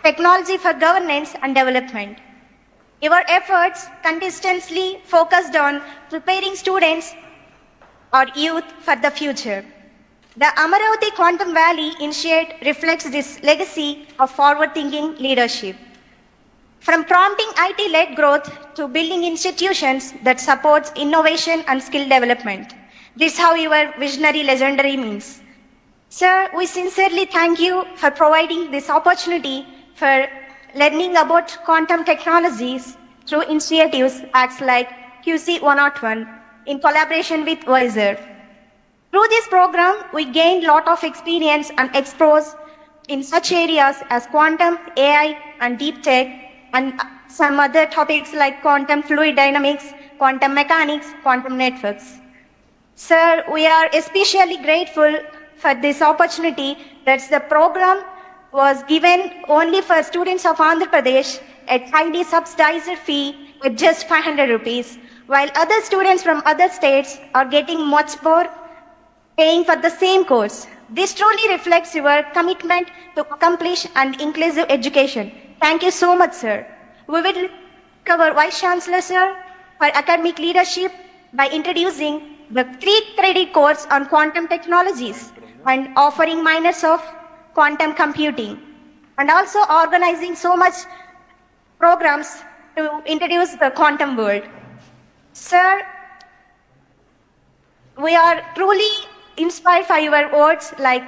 technology for governance and development. Your efforts consistently focused on preparing students or youth for the future. The Amaravati Quantum Valley Initiative reflects this legacy of forward-thinking leadership. From prompting IT-led growth to building institutions that supports innovation and skill development. This is how your visionary legendary means. Sir, we sincerely thank you for providing this opportunity for learning about quantum technologies through initiatives acts like QC 101 in collaboration with Wiser. Through this program, we gained a lot of experience and exposure in such areas as quantum, AI, and deep tech, and some other topics like quantum fluid dynamics, quantum mechanics, quantum networks. Sir, we are especially grateful for this opportunity that the program was given only for students of Andhra Pradesh at highly subsidized fee with just 500 rupees, while other students from other states are getting much more paying for the same course. This truly reflects your commitment to accomplish and inclusive education. Thank you so much, sir. We will cover Vice Chancellor, sir, for academic leadership by introducing the 3-credit course on quantum technologies and offering minors of quantum computing, and also organizing so much programs to introduce the quantum world. Sir, we are truly inspired by your words like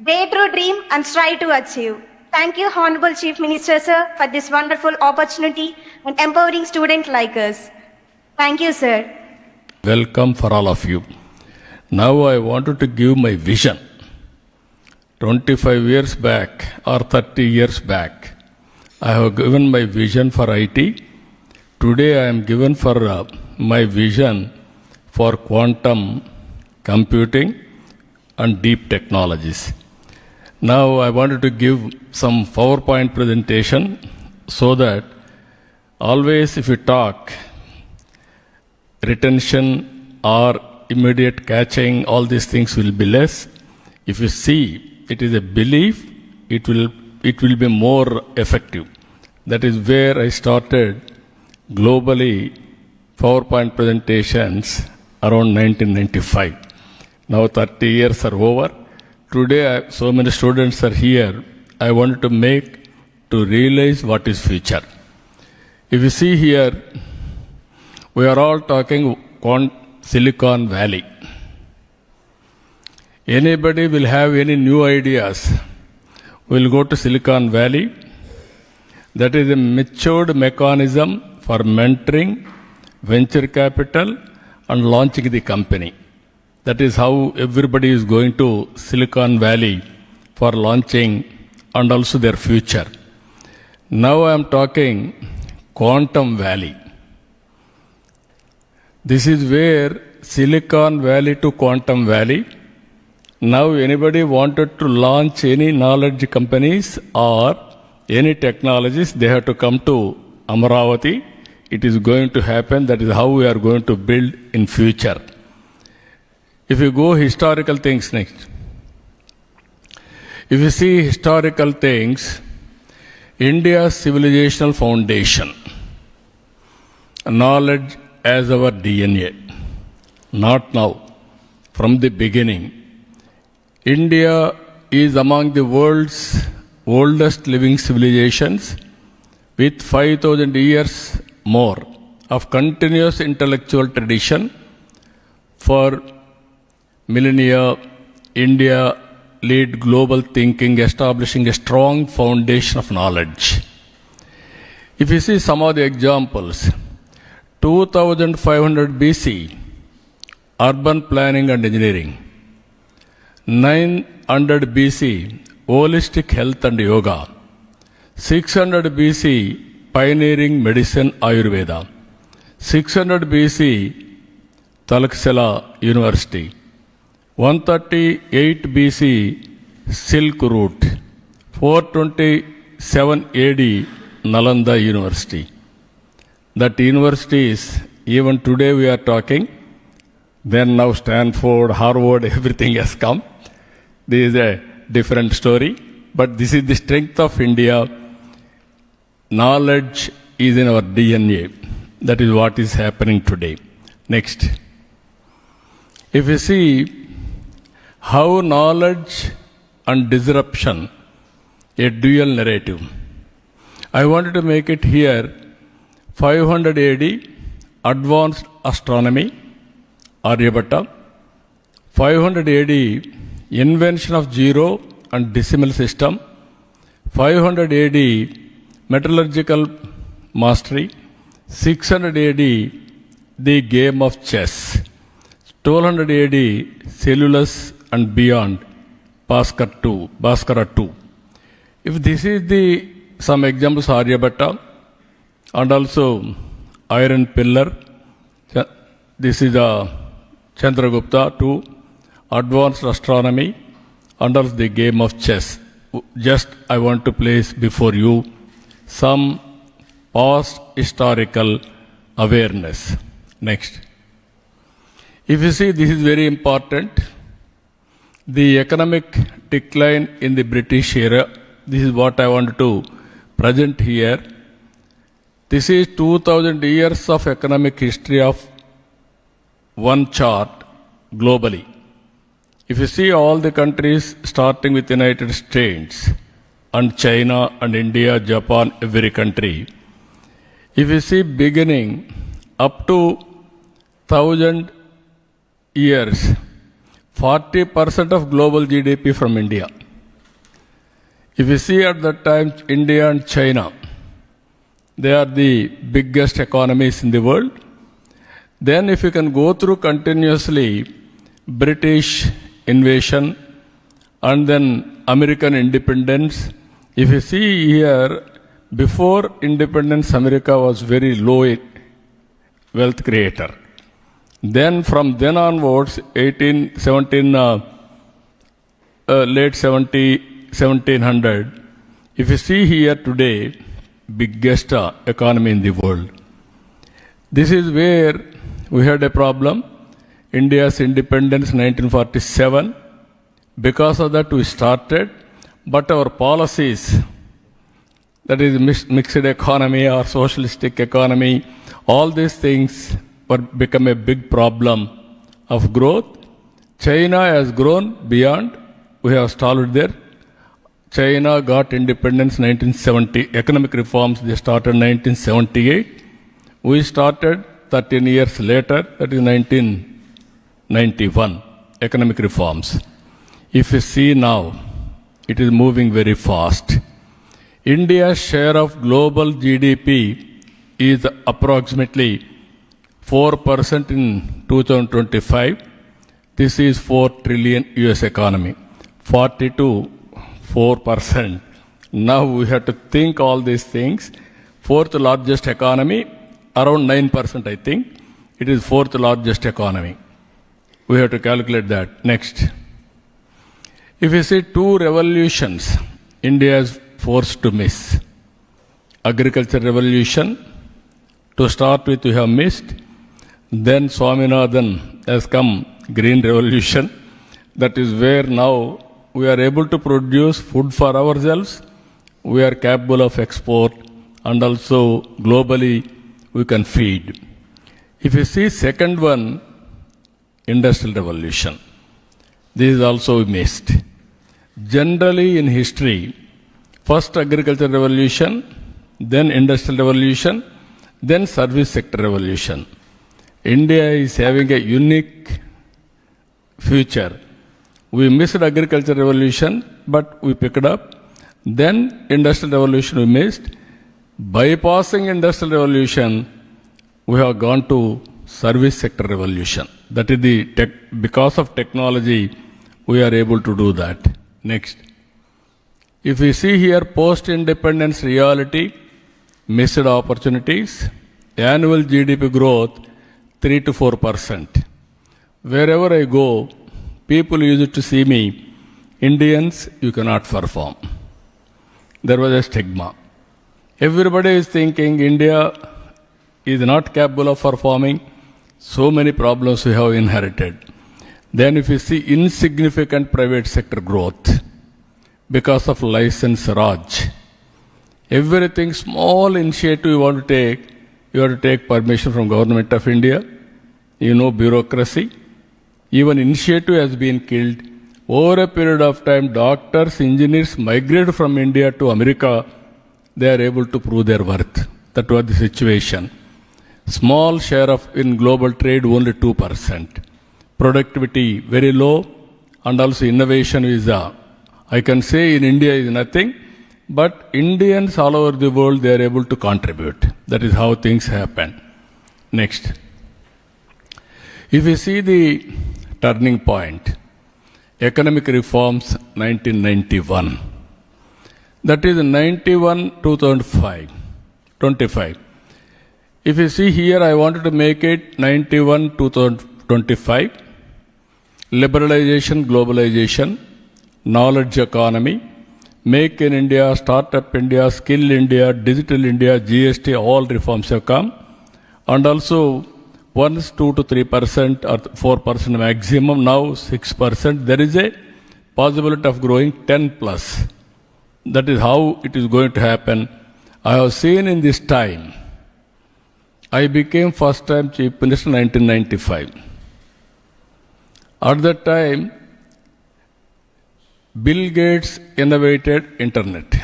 dare to dream and strive to achieve. Thank you, Honorable Chief Minister, sir, for this wonderful opportunity and empowering students like us. Thank you, sir. Welcome for all of you. Now I wanted to give my vision. 25 years back or 30 years back, I have given my vision for IT. Today I am given for my vision for quantum computing and deep technologies. Now I wanted to give some PowerPoint presentation so that always if you talk, retention or immediate catching, all these things will be less. If you see it is a belief, it will be more effective. That is where I started globally PowerPoint presentations around 1995. Now 30 years are over. Today so many students are here. I wanted to realize what is future. If you see here, we are all talking Silicon Valley. Anybody will have any new ideas, will go to Silicon Valley. That is a matured mechanism for mentoring, venture capital, and launching the company. That is how everybody is going to Silicon Valley for launching and also their future. Now I am talking Quantum Valley. This is where Silicon Valley to Quantum Valley. Now anybody wanted to launch any knowledge companies or any technologies, they have to come to Amaravati. It is going to happen. That is how we are going to build in future. If you go historical things next. If you see historical things, India's civilizational foundation, knowledge as our DNA, not now, from the beginning. India is among the world's oldest living civilizations with 5,000 years more of continuous intellectual tradition. For millennia, India led global thinking, establishing a strong foundation of knowledge. If you see some of the examples, 2500 BC, urban planning and engineering. 900 BC, holistic health and yoga. 600 BC, pioneering medicine Ayurveda. 600 BC, Talaksela University. 138 BC, Silk Route. 427 AD, Nalanda University. That universities, even today we are talking, then now Stanford, Harvard, everything has come. This is a different story, but this is the strength of India. knowledge is in our DNA. That is what is happening today. Next. If you see how knowledge and disruption, a dual narrative. I wanted to make it here 500 AD, advanced astronomy, Aryabhatta. 500 AD, invention of zero and decimal system. 500 AD, metallurgical mastery. 600 AD, the game of chess. 1200 AD, cellulose and beyond, Bhaskara 2. If this is the some examples, Aryabhatta, and also iron pillar, this is the Chandragupta 2, advanced astronomy, and also the game of chess. Just I want to place before you some past historical awareness. Next. If you see, this is very important. The economic decline in the British era, this is what I want to present here. This is 2000 years of economic history of one chart globally. If you see all the countries starting with United States and China and India, Japan, every country, if you see beginning up to 1000 years, 40% of global GDP from India. If you see at that time, India and China, they are the biggest economies in the world. Then if you can go through continuously British invasion and then American independence, if you see here, before independence, America was very low wealth creator. Then from then onwards, late 1700, if you see here today, biggest economy in the world. This is where we had a problem. India's independence 1947. Because of that we started, but our policies, that is mixed economy or socialistic economy, all these things were become a big problem of growth. China has grown beyond. We have stalled there. China got independence 1970. Economic reforms, they started 1978. We started 13 years later, that is 1991, economic reforms. If you see now, it is moving very fast. India's share of global GDP is approximately 4% in 2025. This is 4 trillion US economy. 4%. Now we have to think all these things. Fourth largest economy, around 9%, I think. It is fourth largest economy. We have to calculate that. Next. If you see two revolutions, India is forced to miss. Agriculture revolution, to start with, we have missed. Then Swaminathan has come, green revolution. That is where now we are able to produce food for ourselves. We are capable of export, and also globally we can feed. If you see second one, industrial revolution. This is also missed. Generally in history, first agriculture revolution, then industrial revolution, then service sector revolution. India is having a unique future. We missed agriculture revolution, but we picked up. Then industrial revolution we missed. Bypassing industrial revolution, we have gone to service sector revolution. That is the because of technology, we are able to do that. Next. If we see here post-independence reality, missed opportunities, annual GDP growth 3 to 4%. Wherever I go, people used to see me, Indians, you cannot perform. There was a stigma. Everybody is thinking India is not capable of performing. So many problems we have inherited. Then if you see insignificant private sector growth because of license Raj. Everything, small initiative you want to take, you have to take permission from Government of India. You know, bureaucracy. Even initiative has been killed. Over a period of time, doctors, engineers migrate from India to America. They are able to prove their worth. That was the situation. Small share of in global trade, only 2%. Productivity very low, and also innovation is I can say in India is nothing, but Indians all over the world, they are able to contribute. That is how things happen. Next. If you see the turning point, economic reforms 1991. That is 91 2005, 25. If you see here, I wanted to make it 91 2025. Liberalization, globalization, knowledge economy, make in India, startup India, skill India, digital India, GST, all reforms have come. And also, once 2 to 3% or 4% maximum, now 6%. There is a possibility of growing 10 plus. That is how it is going to happen. I have seen in this time, I became first time Chief Minister in 1995. At that time, Bill Gates innovated internet.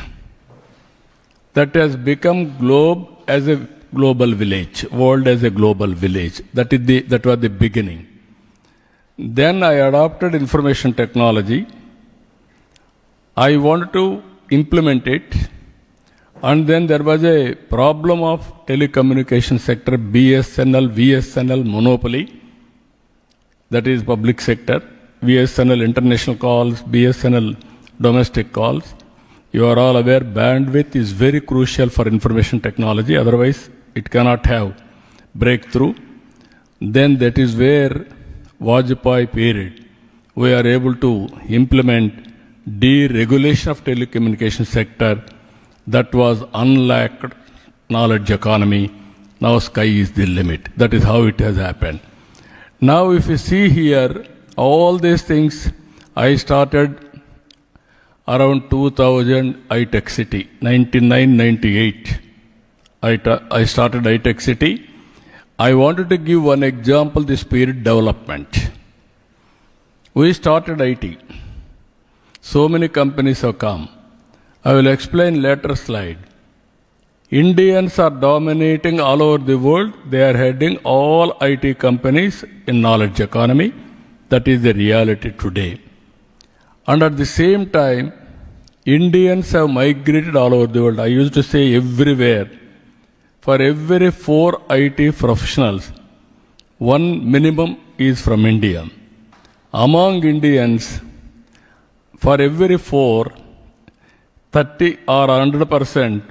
That has become globe as a global village, world as a global village. That was the beginning. Then I adopted information technology. I wanted to implement it. And then there was a problem of telecommunication sector, BSNL, VSNL monopoly. That is public sector. VSNL international calls, BSNL domestic calls. You are all aware bandwidth is very crucial for information technology. Otherwise, it cannot have breakthrough. Then that is where Vajpayee period, we are able to implement deregulation of telecommunication sector. That was unlocked knowledge economy. Now sky is the limit. That is how it has happened. Now if you see here, all these things, I started around 2000 iTech City, 99-98. I started iTech City. I wanted to give one example, the spirit development. We started IT. So many companies have come. I will explain later slide. Indians are dominating all over the world. They are heading all IT companies in knowledge economy. That is the reality today. And at the same time, Indians have migrated all over the world. I used to say everywhere. For every 4 IT professionals, 1 minimum is from India. Among Indians, for every 4, 30 or 100%,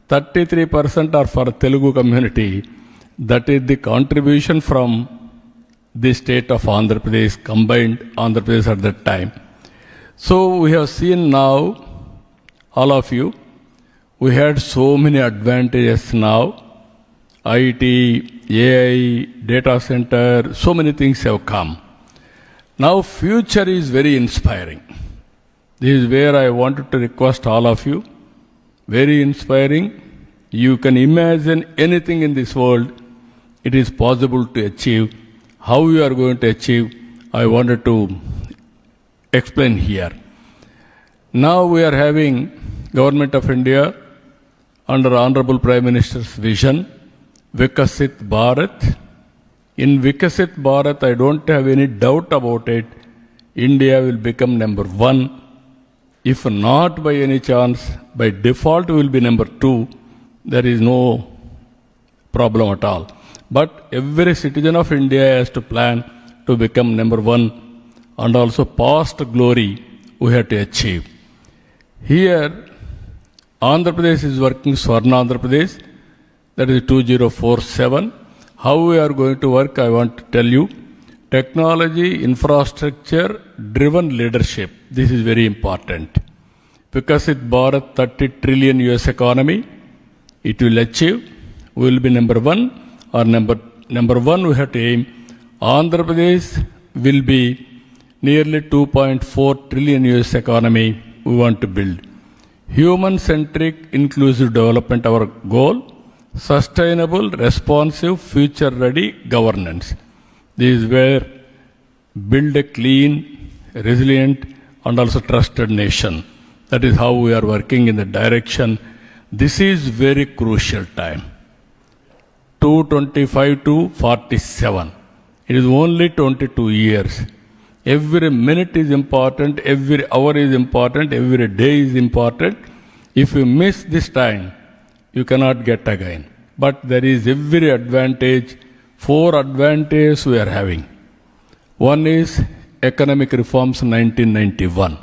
33% are for Telugu community. That is the contribution from the state of Andhra Pradesh, combined Andhra Pradesh at that time. So we have seen now, all of you, we had so many advantages now. IT, AI, data center, so many things have come. Now future is very inspiring. This is where I wanted to request all of you. Very inspiring. You can imagine anything in this world. It is possible to achieve. How you are going to achieve, I wanted to explain here. Now we are having Government of India under Honorable Prime Minister's vision, Vikasit Bharat. In Vikasit Bharat, I don't have any doubt about it. India will become number 1. If not by any chance, by default will be number 2. There is no problem at all. But every citizen of India has to plan to become number 1, and also past glory we have to achieve. Here, Andhra Pradesh is working Swarna Andhra Pradesh, that is 2047. How we are going to work, I want to tell you. Technology, infrastructure, driven leadership. This is very important. Vikasit Bharat 30 trillion US economy, it will achieve. We will be number 1 or number 1 we have to aim. Andhra Pradesh will be nearly 2.4 trillion US economy we want to build. human-centric, inclusive development, our goal, sustainable, responsive, future-ready governance. This is where build a clean, resilient, and also trusted nation. That is how we are working in the direction. This is very crucial time. 225 to 47. It is only 22 years. Every minute is important, every hour is important, every day is important. If you miss this time, you cannot get again. But there is every advantage, 4 advantages we are having. One is economic reforms 1991.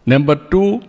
Number 2,